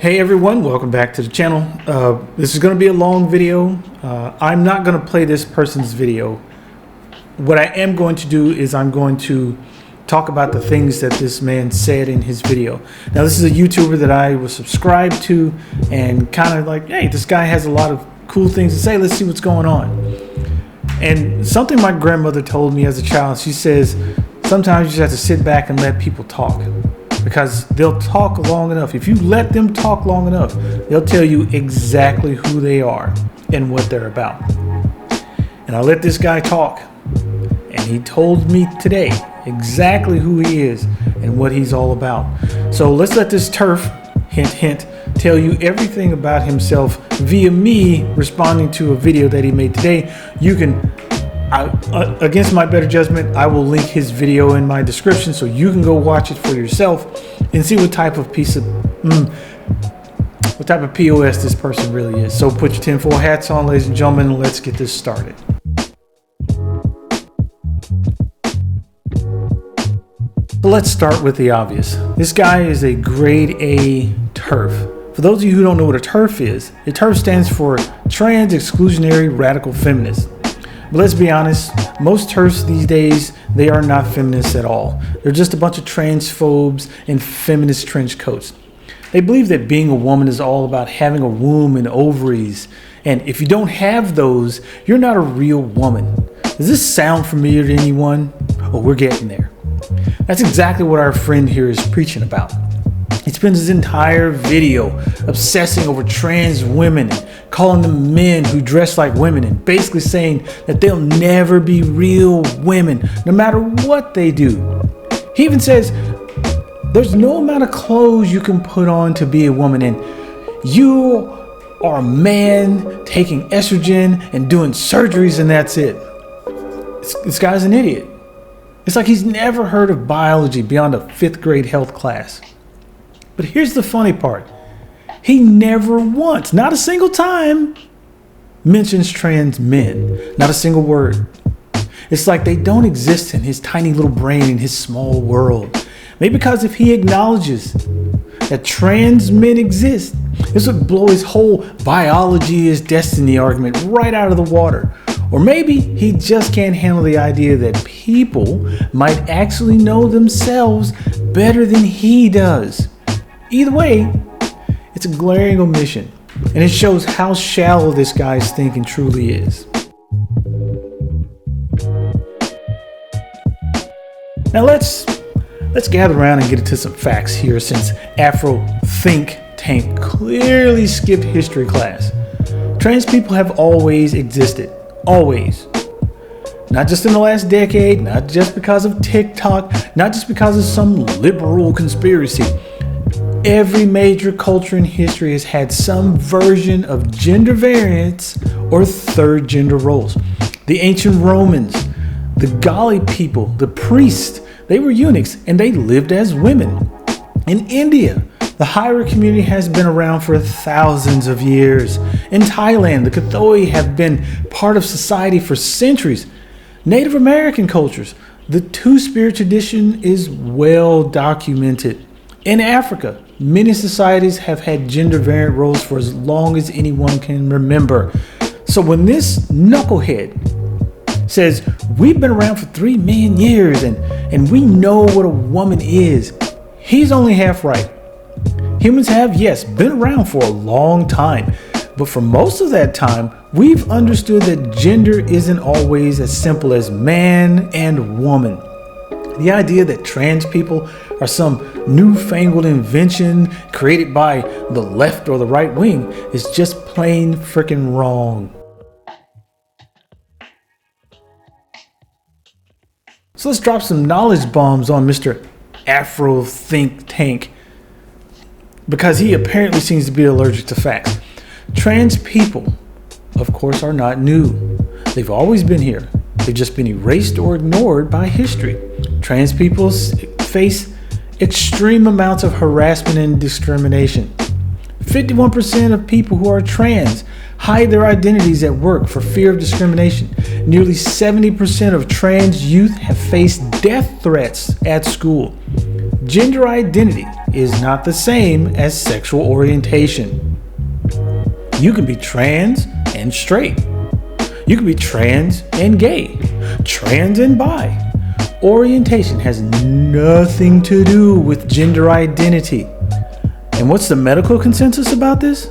Hey everyone, welcome back to the channel. This is going to be a long video. I'm not going to play this person's video. What I am going to do is I'm going to talk about the things that this man said in his video. Now this is a YouTuber that I was subscribed to and kind of like, hey, this guy has a lot of cool things to say. Let's see what's going on. And something my grandmother told me as a child, she says, sometimes you just have to sit back and let people talk. Because they'll talk long enough. If you let them talk long enough, they'll tell you exactly who they are and what they're about. And I let this guy talk. And he told me today exactly who he is and what he's all about. So let's let this TERF, hint, hint, tell you everything about himself via me responding to a video that he made today. You can... against my better judgment, I will link his video in my description so you can go watch it for yourself and see what type of POS this person really is. So put your tinfoil hats on, ladies and gentlemen, and let's get this started. So let's start with the obvious. This guy is a grade A TERF. For those of you who don't know what a TERF is, a TERF stands for Trans Exclusionary Radical Feminist. But let's be honest, most TERFs these days, they are not feminists at all. They're just a bunch of transphobes in feminist trench coats. They believe that being a woman is all about having a womb and ovaries. And if you don't have those, you're not a real woman. Does this sound familiar to anyone? Oh, we're getting there. That's exactly what our friend here is preaching about. He spends his entire video obsessing over trans women and calling them men who dress like women and basically saying that they'll never be real women no matter what they do. He even says there's no amount of clothes you can put on to be a woman, and you are a man taking estrogen and doing surgeries and that's it. This guy's an idiot. It's like he's never heard of biology beyond a 5th grade health class. But here's the funny part. He never once, not a single time, mentions trans men. Not a single word. It's like they don't exist in his tiny little brain, in his small world. Maybe because if he acknowledges that trans men exist, this would blow his whole biology is destiny argument right out of the water. Or maybe he just can't handle the idea that people might actually know themselves better than he does. Either way, it's a glaring omission, and it shows how shallow this guy's thinking truly is. Now let's gather around and get into some facts here, since Afro Think Tank clearly skipped history class. Trans people have always existed. Always. Not just in the last decade, not just because of TikTok, not just because of some liberal conspiracy. Every major culture in history has had some version of gender variance or third gender roles. The ancient Romans, the Gali people, the priests, they were eunuchs and they lived as women. In India, the Hira community has been around for thousands of years. In Thailand, the Kathoi have been part of society for centuries. Native American cultures, the Two-Spirit tradition is well documented. In Africa, many societies have had gender variant roles for as long as anyone can remember. So when this knucklehead says, we've been around for 3 million years and we know what a woman is, he's only half right. Humans have, yes, been around for a long time, but for most of that time, we've understood that gender isn't always as simple as man and woman. The idea that trans people are some newfangled invention created by the left or the right wing is just plain freaking wrong. So let's drop some knowledge bombs on Mr. Afro Think Tank, because he apparently seems to be allergic to facts. Trans people, of course, are not new. They've always been here. They've just been erased or ignored by history. Trans people face extreme amounts of harassment and discrimination. 51% of people who are trans hide their identities at work for fear of discrimination. Nearly 70% of trans youth have faced death threats at school. Gender identity is not the same as sexual orientation. You can be trans and straight. You can be trans and gay, trans and bi. Orientation has nothing to do with gender identity. And what's the medical consensus about this?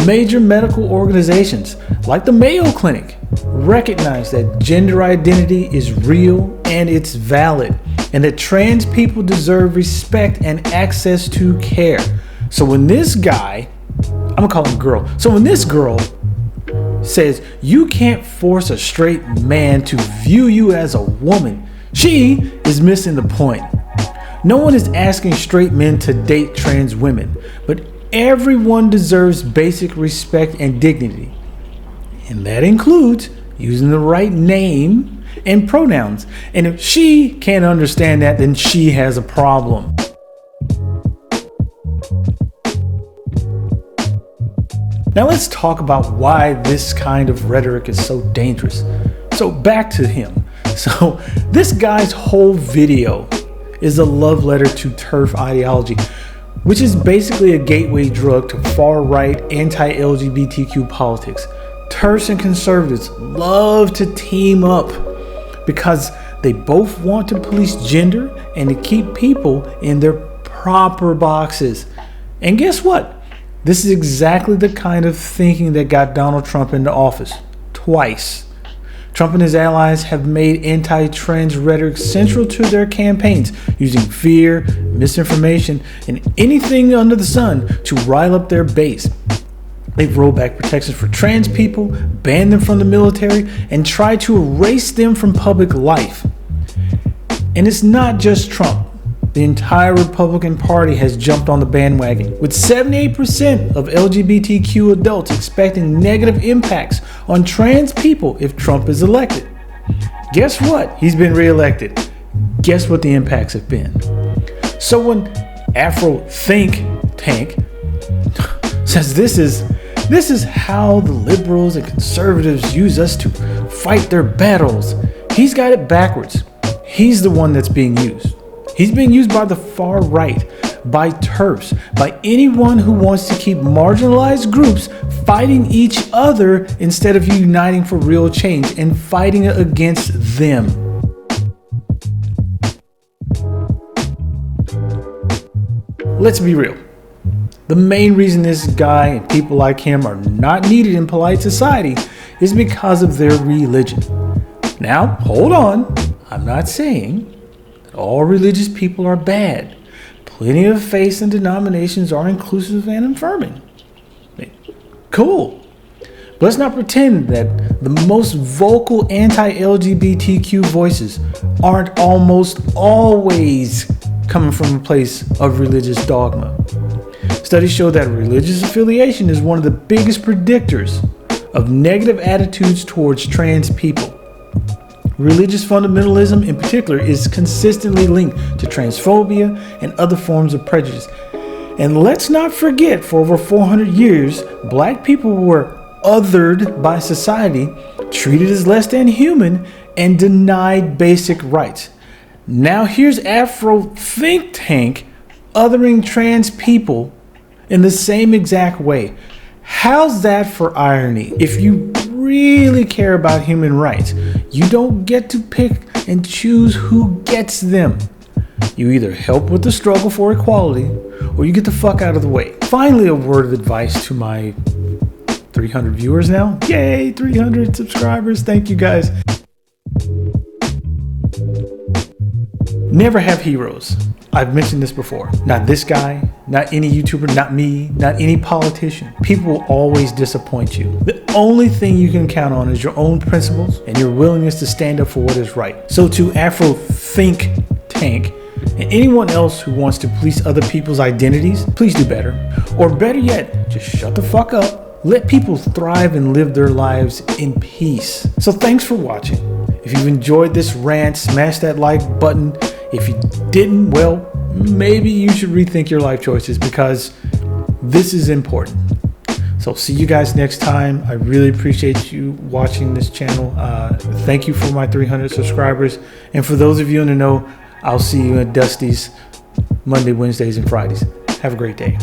Major medical organizations like the Mayo Clinic recognize that gender identity is real and it's valid, and that trans people deserve respect and access to care. So when this guy, I'm gonna call him girl, so when this girl says you can't force a straight man to view you as a woman, she is missing the point. No one is asking straight men to date trans women, but everyone deserves basic respect and dignity. And that includes using the right name and pronouns. And if she can't understand that, then she has a problem. Now let's talk about why this kind of rhetoric is so dangerous. So back to him. So this guy's whole video is a love letter to TERF ideology, which is basically a gateway drug to far-right anti-LGBTQ politics. TERFs and conservatives love to team up because they both want to police gender and to keep people in their proper boxes. And guess what? This is exactly the kind of thinking that got Donald Trump into office twice. Trump and his allies have made anti-trans rhetoric central to their campaigns, using fear, misinformation, and anything under the sun to rile up their base. They've rolled back protections for trans people, banned them from the military, and tried to erase them from public life. And it's not just Trump. The entire Republican Party has jumped on the bandwagon, with 78% of LGBTQ adults expecting negative impacts on trans people if Trump is elected. Guess what? He's been reelected. Guess what the impacts have been? So when Afro Think Tank says this is how the liberals and conservatives use us to fight their battles, he's got it backwards. He's the one that's being used. He's being used by the far right, by TERFs, by anyone who wants to keep marginalized groups fighting each other instead of uniting for real change and fighting against them. Let's be real. The main reason this guy and people like him are not needed in polite society is because of their religion. Now, hold on. I'm not saying all religious people are bad. Plenty of faiths and denominations are inclusive and affirming. Cool. But let's not pretend that the most vocal anti-LGBTQ voices aren't almost always coming from a place of religious dogma. Studies show that religious affiliation is one of the biggest predictors of negative attitudes towards trans people. Religious fundamentalism in particular is consistently linked to transphobia and other forms of prejudice. And let's not forget, for over 400 years, black people were othered by society, treated as less than human, and denied basic rights. Now here's Afro Think Tank othering trans people in the same exact way. How's that for irony? If you really care about human rights, you don't get to pick and choose who gets them. You either help with the struggle for equality or you get the fuck out of the way. Finally, a word of advice to my 300 viewers now. Yay, 300 subscribers. Thank you guys. Never have heroes. I've mentioned this before. Not this guy, not any YouTuber, not me, not any politician. People will always disappoint you. The only thing you can count on is your own principles and your willingness to stand up for what is right. So to Afro Think Tank and anyone else who wants to police other people's identities, please do better. Or better yet, just shut the fuck up. Let people thrive and live their lives in peace. So thanks for watching. If you've enjoyed this rant, smash that like button. If you didn't, well, maybe you should rethink your life choices because this is important. So see you guys next time. I really appreciate you watching this channel. Thank you for my 300 subscribers. And for those of you in the know, I'll see you at Dusty's Monday, Wednesdays, and Fridays. Have a great day.